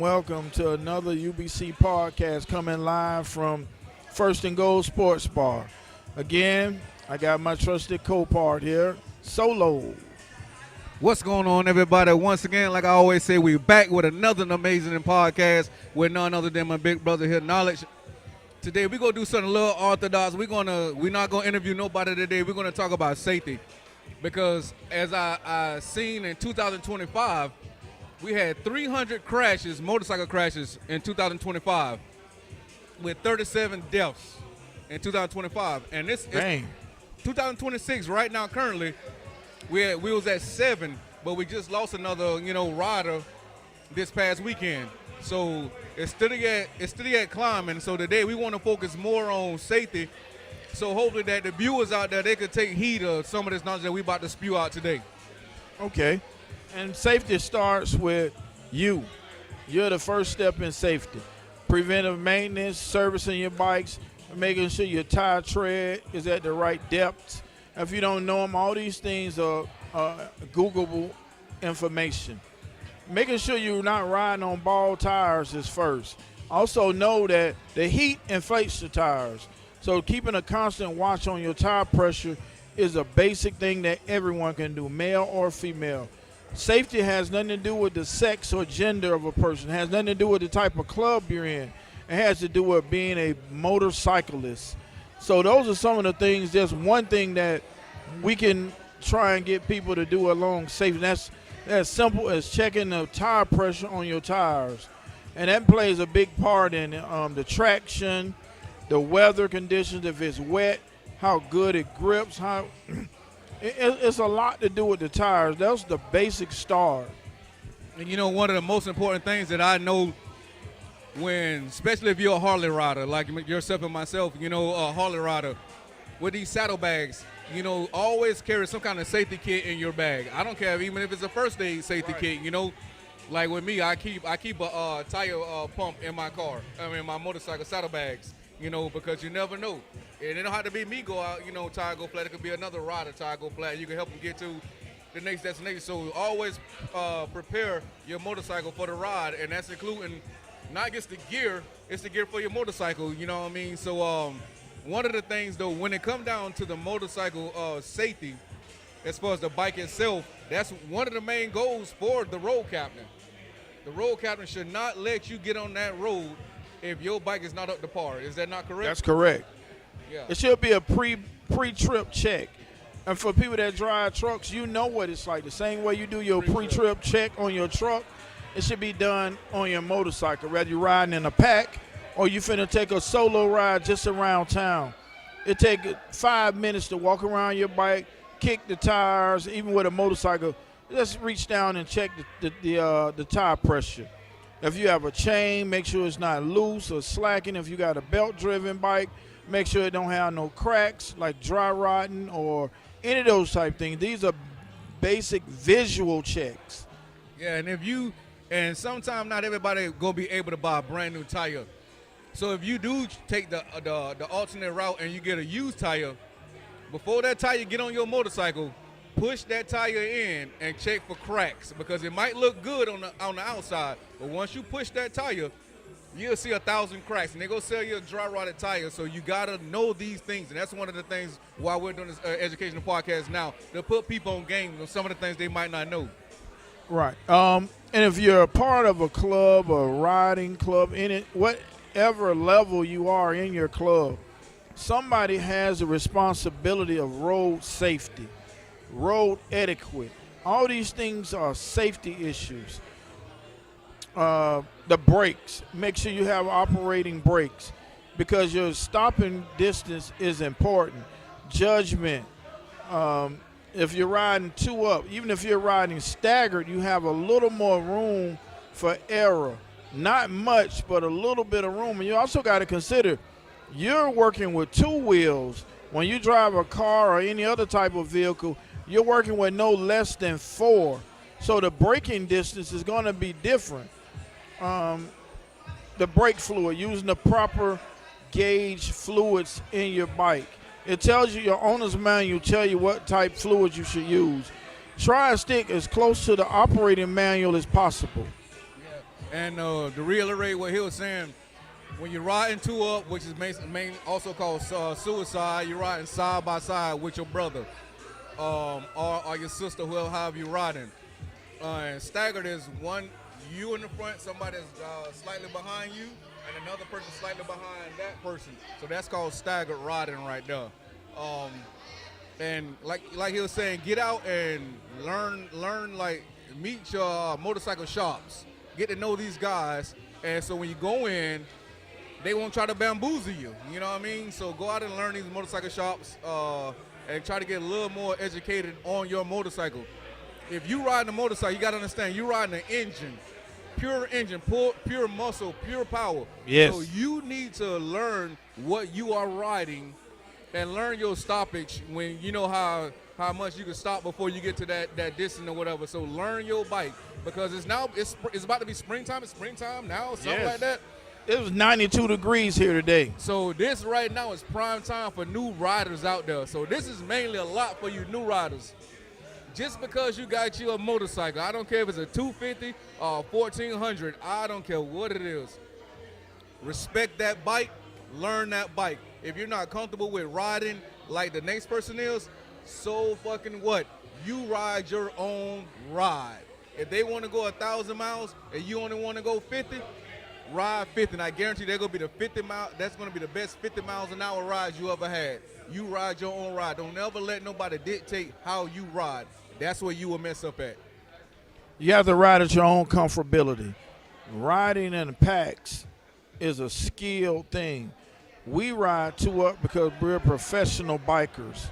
welcome to another UBC podcast coming live from First and Goal Sports Bar. Again, I got my trusted co-part here, Solo. What's going on, everybody? Once again, like I always say, we're back with another amazing podcast with none other than my big brother here, Knowledge. Today, we're going to do something a little orthodox. We're not going to interview nobody today. We're going to talk about safety. Because as I seen in 2025, we had 300 crashes, motorcycle crashes in 2025 with 37 deaths in 2025. And this is 2026 right now currently. We was at 7, but we just lost another, rider this past weekend. So it's still at climbing. So today we want to focus more on safety. So hopefully that the viewers out there, they could take heed of some of this knowledge that we about to spew out today. Okay. And safety starts with you. You're the first step in safety. Preventive maintenance, servicing your bikes, making sure your tire tread is at the right depth. If you don't know them, all these things are Googleable information. Making sure you're not riding on bald tires is first. Also know that the heat inflates the tires. So keeping a constant watch on your tire pressure is a basic thing that everyone can do, male or female. Safety has nothing to do with the sex or gender of a person. It has nothing to do with the type of club you're in. It has to do with being a motorcyclist. So those are some of the things, just one thing that we can try and get people to do along safety. That's as simple as checking the tire pressure on your tires. And that plays a big part in the traction, the weather conditions, if it's wet, how good it grips, it's a lot to do with the tires. That's the basic start. And one of the most important things that I know especially if you're a Harley rider, like yourself and myself, a Harley rider, with these saddlebags, always carry some kind of safety kit in your bag. I don't care, even if it's a first aid safety kit, Like with me, I keep a tire pump in my car, my motorcycle saddlebags. Because you never know. And it don't have to be me go out, tire go flat. It could be another rider tire go flat. You can help them get to the next destination. So always prepare your motorcycle for the ride, and that's including not just the gear, it's the gear for your motorcycle, you know what I mean? So one of the things, though, when it comes down to the motorcycle safety, as far as the bike itself, that's one of the main goals for the road captain. The road captain should not let you get on that road if your bike is not up to par. Is that not correct? That's correct. Yeah. It should be a pre-trip check. And for people that drive trucks, you know what it's like. The same way you do your pre-trip check on your truck, it should be done on your motorcycle, whether you're riding in a pack or you finna take a solo ride just around town. It take 5 minutes to walk around your bike, kick the tires, even with a motorcycle. Just reach down and check the tire pressure. If you have a chain, make sure it's not loose or slacking. If you got a belt-driven bike, make sure it don't have no cracks like dry rotting or any of those type things. These are basic visual checks. Yeah, and sometimes not everybody gonna be able to buy a brand new tire. So if you do take the alternate route and you get a used tire, before that tire get on your motorcycle, push that tire in and check for cracks, because it might look good on the outside, but once you push that tire, you'll see 1,000 cracks, and they're going to sell you a dry rotted tire. So you got to know these things, and that's one of the things why we're doing this educational podcast now, to put people on game on some of the things they might not know. Right. And if you're a part of a club, a riding club, whatever level you are in your club, somebody has a responsibility of road safety, road etiquette. All these things are safety issues. The brakes, make sure you have operating brakes, because your stopping distance is important. Judgment. If you're riding two up, even if you're riding staggered, you have a little more room for error. Not much, but a little bit of room. And you also got to consider you're working with two wheels. When you drive a car or any other type of vehicle, you're working with no less than 4. So the braking distance is going to be different. The brake fluid, using the proper gauge fluids in your bike. It tells you, your owner's manual tell you what type fluids you should use. Try to stick as close to the operating manual as possible. And to reiterate what he was saying, when you're riding two up, which is also called suicide, you're riding side by side with your brother or your sister, however you riding. And staggered is one, you in the front, somebody is slightly behind you, and another person slightly behind that person. So that's called staggered riding right there. And like he was saying, get out and learn like meet your motorcycle shops. Get to know these guys, and so when you go in, they won't try to bamboozle you. You know what I mean? So go out and learn these motorcycle shops and try to get a little more educated on your motorcycle. If you riding a motorcycle, you got to understand, you riding an engine, pure muscle, pure power. Yes. So you need to learn what you are riding and learn your stoppage when you know how much you can stop before you get to that distance or whatever. So learn your bike because it's about to be springtime. It's springtime now, something like that. It was 92 degrees here today. So this right now is prime time for new riders out there. So this is mainly a lot for you new riders. Just because you got you a motorcycle, I don't care if it's a 250 or 1400, I don't care what it is. Respect that bike, learn that bike. If you're not comfortable with riding like the next person is, so fucking what? You ride your own ride. If they want to go 1,000 miles and you only want to go 50, ride 50. And I guarantee they're going to be the 50 mile. That's going to be the best 50 miles an hour rides you ever had. You ride your own ride. Don't ever let nobody dictate how you ride. That's where you will mess up at. You have to ride at your own comfortability. Riding in the packs is a skilled thing. We ride two up because we're professional bikers.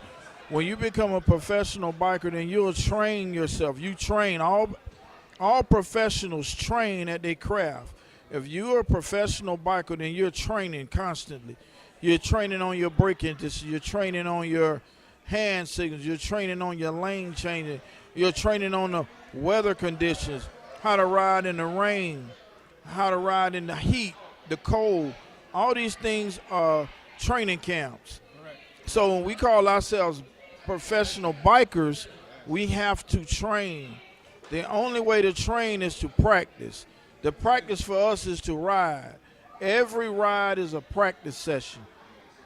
When you become a professional biker, then you'll train yourself. You train. All professionals train at their craft. If you're a professional biker, then you're training constantly. You're training on your braking distance. You're training on your hand signals. You're training on your lane changing. You're training on the weather conditions, how to ride in the rain, how to ride in the heat, the cold. All these things are training camps. Right. So when we call ourselves professional bikers, we have to train. The only way to train is to practice. The practice for us is to ride. Every ride is a practice session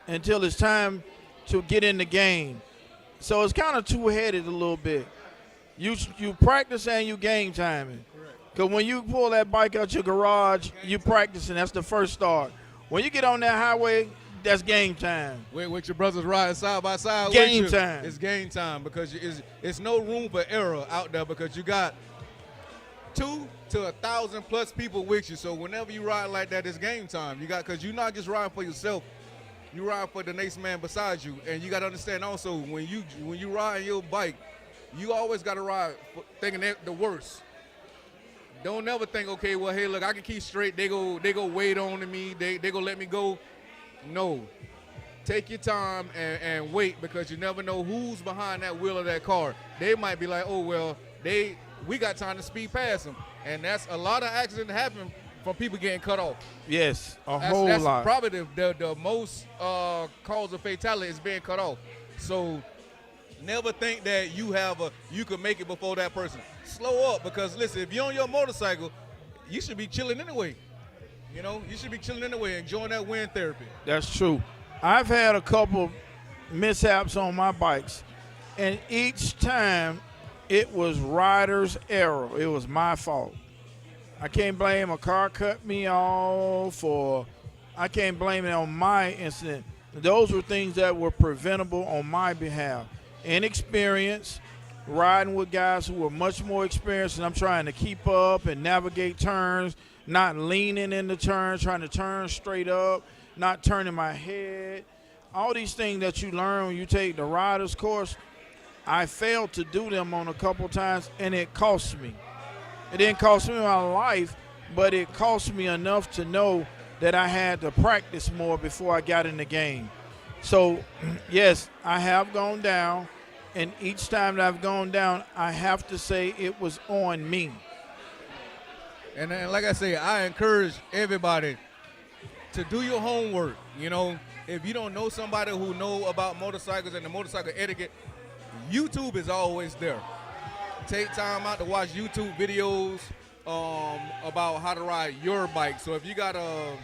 until it's time to get in the game. So it's kind of two-headed a little bit. You practice and you game timing. Because when you pull that bike out your garage, you practicing. That's the first start. When you get on that highway, that's game time. With your brothers riding side by side Game with you, time. it's game time because it's no room for error out there because you got 2 to 1,000 plus people with you. So whenever you ride like that, it's game time. Because you're not just riding for yourself. You ride for the next man beside you, and you got to understand also when you ride your bike, you always got to ride thinking the worst. Don't never think, okay, well, hey, look, I can keep straight. They go wait on to me. They go let me go. No, take your time and wait because you never know who's behind that wheel of that car. They might be like, oh well, we got time to speed past them, and that's a lot of accidents happen from people getting cut off. Yes, whole that's lot. Probably the most cause of fatality is being cut off. So never think that you can make it before that person. Slow up because listen, if you're on your motorcycle, you should be chilling anyway. You know, you should be chilling anyway, enjoying that wind therapy. That's true. I've had a couple mishaps on my bikes, and each time it was rider's error. It was my fault. I can't blame a car cut me off, or I can't blame it on my incident. Those were things that were preventable on my behalf. Inexperience, riding with guys who were much more experienced, and I'm trying to keep up and navigate turns, not leaning in the turns, trying to turn straight up, not turning my head. All these things that you learn when you take the rider's course, I failed to do them on a couple times, and it cost me. It didn't cost me my life, but it cost me enough to know that I had to practice more before I got in the game. So, yes, I have gone down, and each time that I've gone down, I have to say it was on me. And like I say, I encourage everybody to do your homework. You know, if you don't know somebody who know about motorcycles and the motorcycle etiquette, YouTube is always there. Take time out to watch YouTube videos, about how to ride your bike. So if you got a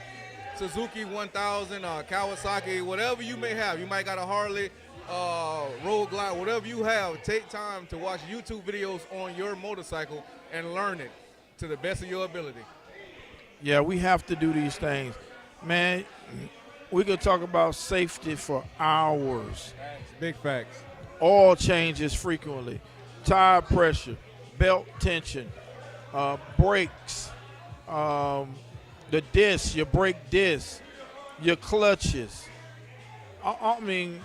Suzuki 1000, Kawasaki, whatever you may have, you might got a Harley, Road Glide, whatever you have, take time to watch YouTube videos on your motorcycle and learn it to the best of your ability. Yeah, we have to do these things. Man, we could talk about safety for hours. Big facts. Oil changes frequently, tire pressure, belt tension, brakes, the disc, your brake disc, your clutches. I mean,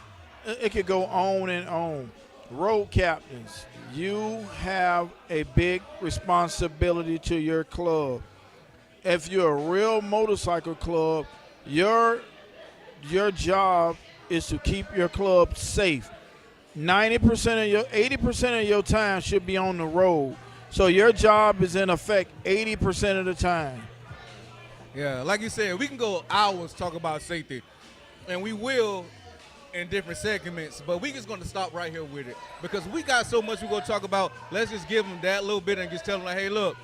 it could go on and on. Road captains, you have a big responsibility to your club. If you're a real motorcycle club, your job is to keep your club safe. 80% of your time should be on the road. So your job is in effect 80% of the time. Yeah, like you said, we can go hours talk about safety, and we will in different segments, but we just going to stop right here with it because we got so much we're going to talk about. Let's just give them that little bit and just tell them, like, hey, look,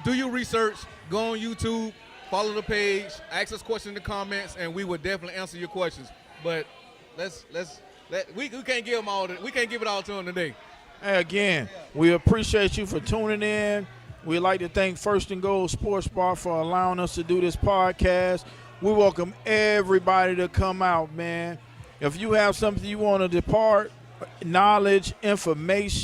do your research, go on YouTube, follow the page, ask us questions in the comments, and we will definitely answer your questions. But we can't give them all. We can't give it all to them today. Hey, again, we appreciate you for tuning in. We'd like to thank First and Gold Sports Bar for allowing us to do this podcast. We welcome everybody to come out, man. If you have something you want to depart, knowledge, information,